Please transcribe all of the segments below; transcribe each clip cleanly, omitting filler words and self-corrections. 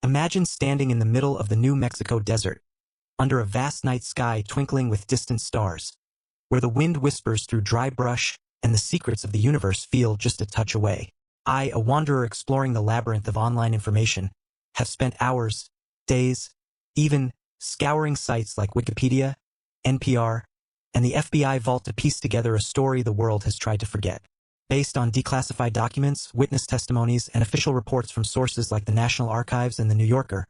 Imagine standing in the middle of the New Mexico desert, under a vast night sky twinkling with distant stars, where the wind whispers through dry brush and the secrets of the universe feel just a touch away. I, a wanderer exploring the labyrinth of online information, have spent hours, days, even scouring sites like Wikipedia, NPR, and the FBI vault to piece together a story the world has tried to forget. Based on declassified documents, witness testimonies, and official reports from sources like the National Archives and the New Yorker,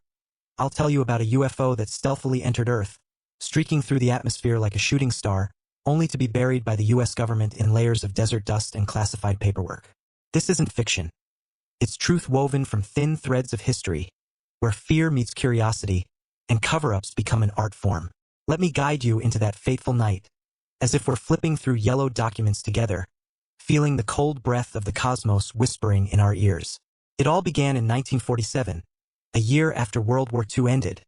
I'll tell you about a UFO that stealthily entered Earth, streaking through the atmosphere like a shooting star, only to be buried by the US government in layers of desert dust and classified paperwork. This isn't fiction. It's truth woven from thin threads of history, where fear meets curiosity, and cover-ups become an art form. Let me guide you into that fateful night, as if we're flipping through yellowed documents together, feeling the cold breath of the cosmos whispering in our ears. It all began in 1947, a year after World War II ended,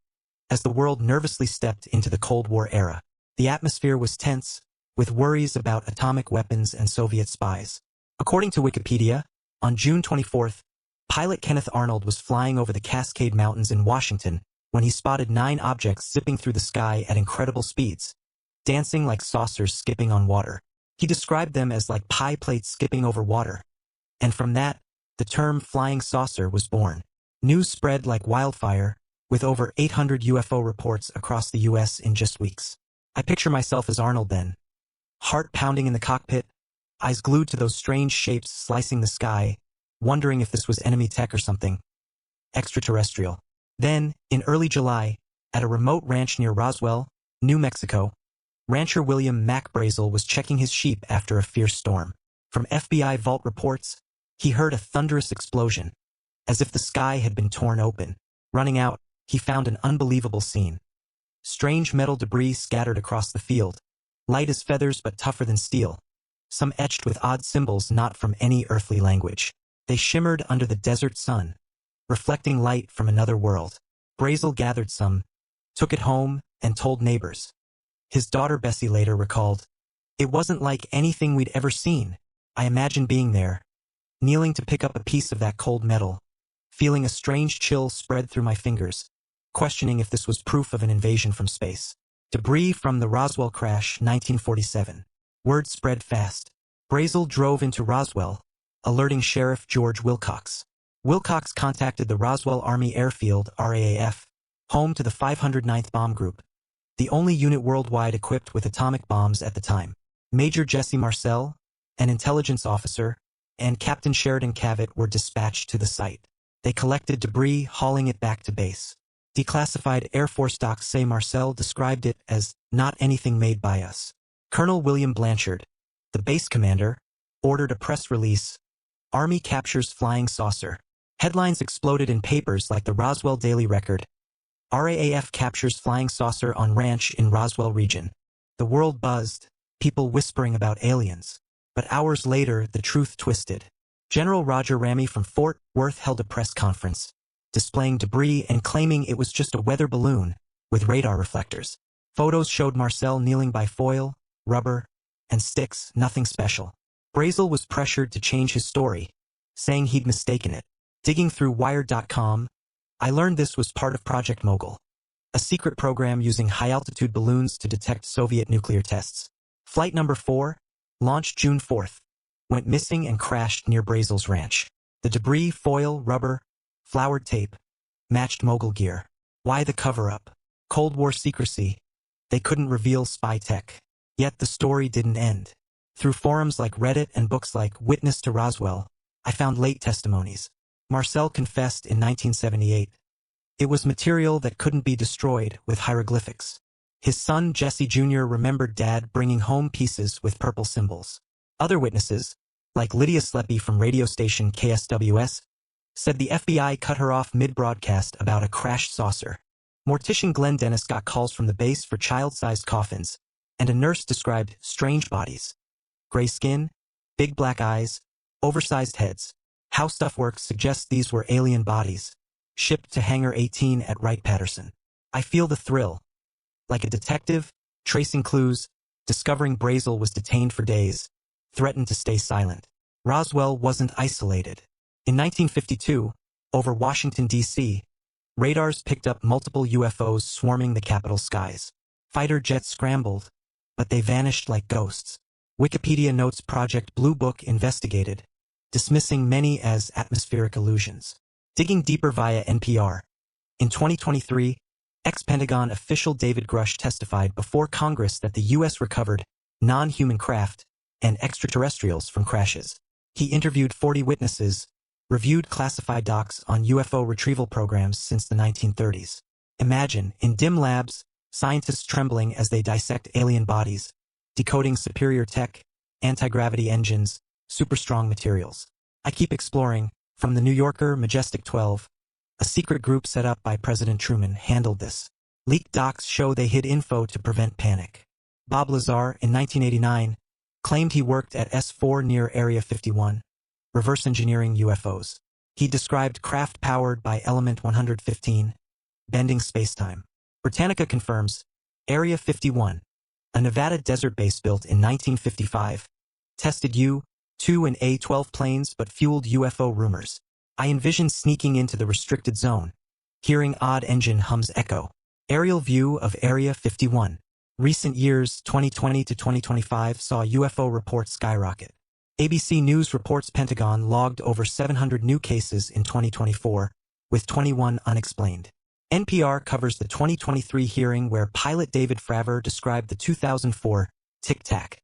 as the world nervously stepped into the Cold War era. The atmosphere was tense, with worries about atomic weapons and Soviet spies. According to Wikipedia, on June 24th, pilot Kenneth Arnold was flying over the Cascade Mountains in Washington when he spotted 9 objects zipping through the sky at incredible speeds, dancing like saucers skipping on water. He described them as like pie plates skipping over water. And from that, the term flying saucer was born. News spread like wildfire, with over 800 UFO reports across the US in just weeks. I picture myself as Arnold then, heart pounding in the cockpit, eyes glued to those strange shapes slicing the sky, wondering if this was enemy tech or something extraterrestrial. Then, in early July, at a remote ranch near Roswell, New Mexico, rancher William Mac Brazel was checking his sheep after a fierce storm. From FBI vault reports, he heard a thunderous explosion, as if the sky had been torn open. Running out, he found an unbelievable scene. Strange metal debris scattered across the field, light as feathers but tougher than steel, some etched with odd symbols not from any earthly language. They shimmered under the desert sun, reflecting light from another world. Brazel gathered some, took it home, and told neighbors. His daughter Bessie later recalled, "It wasn't like anything we'd ever seen. I imagine being there, kneeling to pick up a piece of that cold metal, feeling a strange chill spread through my fingers, questioning if this was proof of an invasion from space." Debris from the Roswell crash, 1947. Word spread fast. Brazel drove into Roswell, alerting Sheriff George Wilcox. Wilcox contacted the Roswell Army Airfield, RAAF, home to the 509th Bomb Group, the only unit worldwide equipped with atomic bombs at the time. Major Jesse Marcel, an intelligence officer, and Captain Sheridan Cavett were dispatched to the site. They collected debris, hauling it back to base. Declassified Air Force docs say Marcel described it as not anything made by us. Colonel William Blanchard, the base commander, ordered a press release. Army captures flying saucer. Headlines exploded in papers like the Roswell Daily Record. RAAF captures flying saucer on ranch in Roswell region. The world buzzed, people whispering about aliens. But hours later, the truth twisted. General Roger Ramey from Fort Worth held a press conference, displaying debris and claiming it was just a weather balloon with radar reflectors. Photos showed Marcel kneeling by foil, rubber, and sticks, nothing special. Brazel was pressured to change his story, saying he'd mistaken it. Digging through Wired.com, I learned this was part of Project Mogul, a secret program using high-altitude balloons to detect Soviet nuclear tests. Flight number 4, launched June 4th, went missing and crashed near Brazel's ranch. The debris, foil, rubber, flowered tape, matched Mogul gear. Why the cover-up? Cold War secrecy. They couldn't reveal spy tech. Yet the story didn't end. Through forums like Reddit and books like Witness to Roswell, I found late testimonies. Marcel confessed in 1978. It was material that couldn't be destroyed with hieroglyphics. His son Jesse Jr. remembered Dad bringing home pieces with purple symbols. Other witnesses, like Lydia Sleppy from radio station KSWS, said the FBI cut her off mid-broadcast about a crashed saucer. Mortician Glenn Dennis got calls from the base for child-sized coffins, and a nurse described strange bodies. Gray skin, big black eyes, oversized heads. How stuff works suggests these were alien bodies, shipped to Hangar 18 at Wright-Patterson. I feel the thrill. Like a detective, tracing clues, discovering Brazel was detained for days, threatened to stay silent. Roswell wasn't isolated. In 1952, over Washington, D.C., Radars picked up multiple UFOs swarming the capital skies. Fighter jets scrambled, but they vanished like ghosts. Wikipedia notes Project Blue Book investigated, dismissing many as atmospheric illusions. Digging deeper via NPR. In 2023, ex-Pentagon official David Grush testified before Congress that the U.S. recovered non-human craft and extraterrestrials from crashes. He interviewed 40 witnesses, reviewed classified docs on UFO retrieval programs since the 1930s. Imagine, in dim labs, scientists trembling as they dissect alien bodies, decoding superior tech, anti-gravity engines, super-strong materials. I keep exploring. From the New Yorker Majestic 12, a secret group set up by President Truman handled this. Leaked docs show they hid info to prevent panic. Bob Lazar, in 1989, claimed he worked at S4 near Area 51, reverse engineering UFOs. He described craft powered by element 115, bending spacetime. Britannica confirms, Area 51, a Nevada desert base built in 1955, tested U-2 and A-12 planes but fueled UFO rumors. I envision sneaking into the restricted zone, hearing odd engine hums echo. Aerial view of Area 51. Recent years, 2020 to 2025, saw UFO reports skyrocket. ABC News reports Pentagon logged over 700 new cases in 2024, with 21 unexplained. NPR covers the 2023 hearing where pilot David Fravor described the 2004 Tic Tac,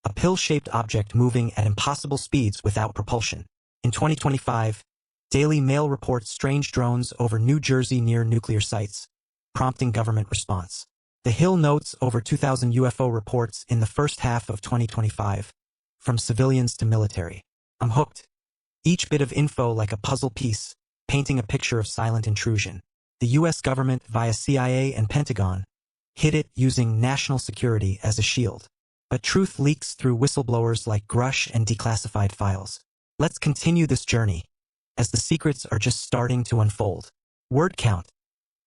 a pill-shaped object moving at impossible speeds without propulsion. In 2025, Daily Mail reports strange drones over New Jersey near nuclear sites, prompting government response. The Hill notes over 2,000 UFO reports in the first half of 2025, from civilians to military. I'm hooked. Each bit of info like a puzzle piece, painting a picture of silent intrusion. The U.S. government, via CIA and Pentagon, hid it using national security as a shield. But truth leaks through whistleblowers like Grush and declassified files. Let's continue this journey, as the secrets are just starting to unfold. Word count.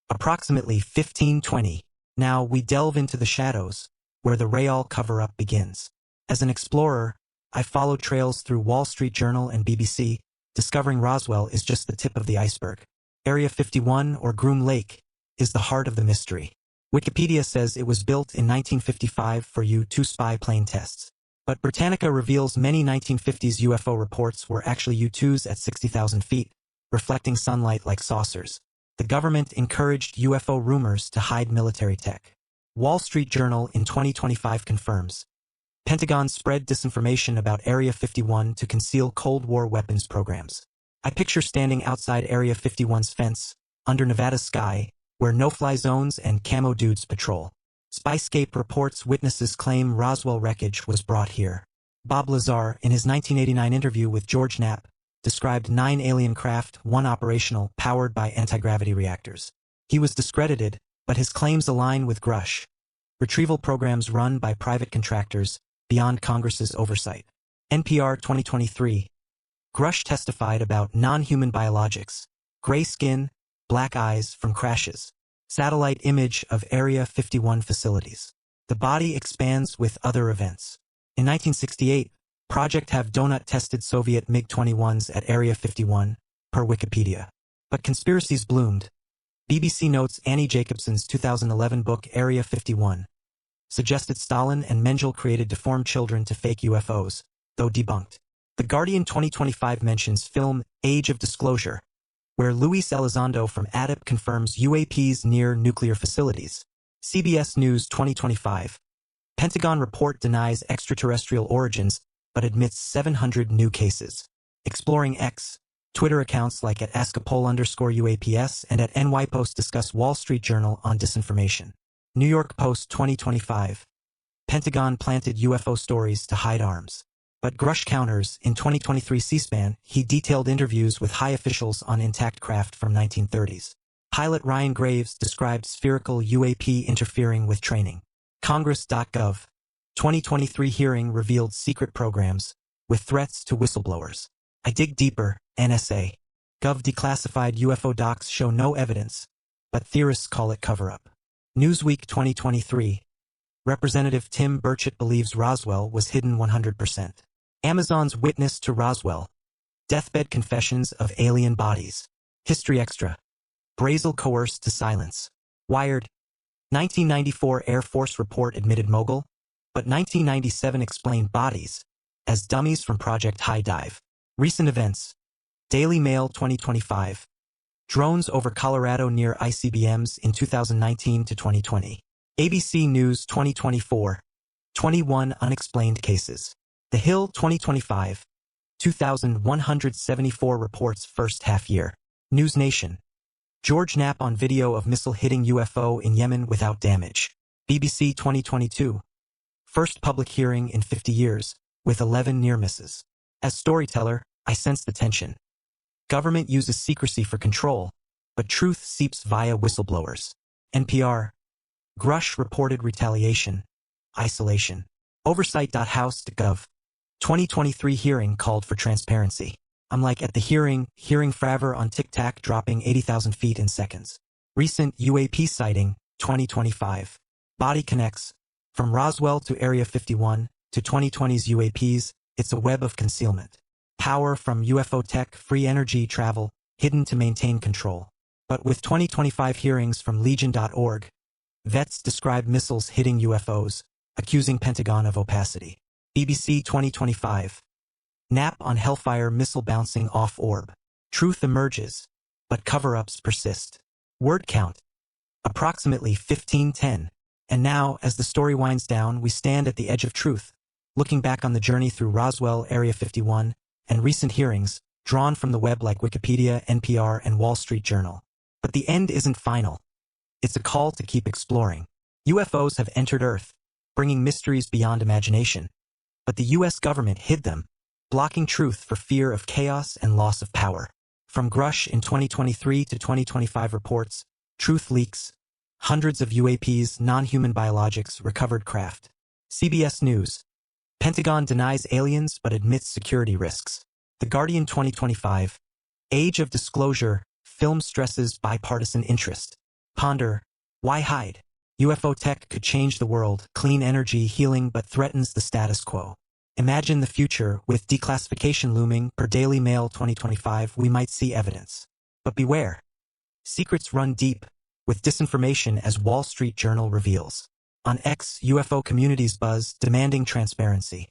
Approximately 1520. Now we delve into the shadows, where the Rayall cover-up begins. As an explorer, I follow trails through Wall Street Journal and BBC, discovering Roswell is just the tip of the iceberg. Area 51, or Groom Lake, is the heart of the mystery. Wikipedia says it was built in 1955 for U-2 spy plane tests. But Britannica reveals many 1950s UFO reports were actually U-2s at 60,000 feet, reflecting sunlight like saucers. The government encouraged UFO rumors to hide military tech. Wall Street Journal in 2025 confirms. Pentagon spread disinformation about Area 51 to conceal Cold War weapons programs. I picture standing outside Area 51's fence, under Nevada's sky, where no-fly zones and camo dudes patrol. Spyscape reports witnesses claim Roswell wreckage was brought here. Bob Lazar, in his 1989 interview with George Knapp, described 9 alien craft, 1 operational, powered by anti-gravity reactors. He was discredited, but his claims align with Grush. Retrieval programs run by private contractors, beyond Congress's oversight. NPR 2023. Grush testified about non-human biologics, gray skin, black eyes from crashes. Satellite image of Area 51 facilities. The body expands with other events. In 1968, Project Have Donut tested Soviet MiG-21s at Area 51, per Wikipedia. But conspiracies bloomed. BBC notes Annie Jacobson's 2011 book Area 51 suggested Stalin and Mengele created deformed children to fake UFOs, though debunked. The Guardian 2025 mentions film Age of Disclosure, where Luis Elizondo from ADIP confirms UAPs near nuclear facilities. CBS News 2025. Pentagon report denies extraterrestrial origins, but admits 700 new cases. Exploring X, Twitter accounts like at @Ascapol_UAPS and at NYPost discuss Wall Street Journal on disinformation. New York Post 2025. Pentagon planted UFO stories to hide arms. But Grush counters. In 2023 C-SPAN, he detailed interviews with high officials on intact craft from 1930s. Pilot Ryan Graves described spherical UAP interfering with training. Congress.gov. 2023 hearing revealed secret programs, with threats to whistleblowers. I dig deeper. NSA. Gov declassified UFO docs show no evidence, but theorists call it cover-up. Newsweek 2023. Representative Tim Burchett believes Roswell was hidden 100%. Amazon's witness to Roswell. Deathbed confessions of alien bodies. History Extra. Brazel coerced to silence. Wired. 1994 Air Force report admitted mogul, but 1997 explained bodies as dummies from Project High Dive. Recent events. Daily Mail 2025. Drones over Colorado near ICBMs in 2019 to 2020. ABC News 2024. 21 unexplained cases. The Hill 2025. 2,174 reports first half year. News Nation. George Knapp on video of missile hitting UFO in Yemen without damage. BBC 2022. First public hearing in 50 years, with 11 near misses. As storyteller, I sense the tension. Government uses secrecy for control, but truth seeps via whistleblowers. NPR. Grush reported retaliation. Isolation. Oversight.house.gov. 2023 hearing called for transparency. I'm like at the hearing forever on tic-tac dropping 80,000 feet in seconds. Recent UAP sighting, 2025. Body connects. From Roswell to Area 51, to 2020's UAPs, it's a web of concealment. Power from UFO tech, free energy travel, hidden to maintain control. But with 2025 hearings from Legion.org, vets describe missiles hitting UFOs, accusing Pentagon of opacity. BBC 2025. Knapp on Hellfire missile bouncing off orb. Truth emerges, but cover-ups persist. Word count. Approximately 1510. And now, as the story winds down, we stand at the edge of truth, looking back on the journey through Roswell, Area 51, and recent hearings, drawn from the web like Wikipedia, NPR, and Wall Street Journal. But the end isn't final. It's a call to keep exploring. UFOs have entered Earth, bringing mysteries beyond imagination. But the U.S. government hid them, blocking truth for fear of chaos and loss of power. From Grush in 2023 to 2025 reports, truth leaks, hundreds of UAPs, non-human biologics, recovered craft. CBS News. Pentagon denies aliens but admits security risks. The Guardian 2025. Age of disclosure, film stresses bipartisan interest. Ponder. Why hide? UFO tech could change the world, clean energy, healing, but threatens the status quo. Imagine the future, with declassification looming, per Daily Mail 2025, we might see evidence. But beware. Secrets run deep, with disinformation as Wall Street Journal reveals. On X, UFO communities buzz, demanding transparency.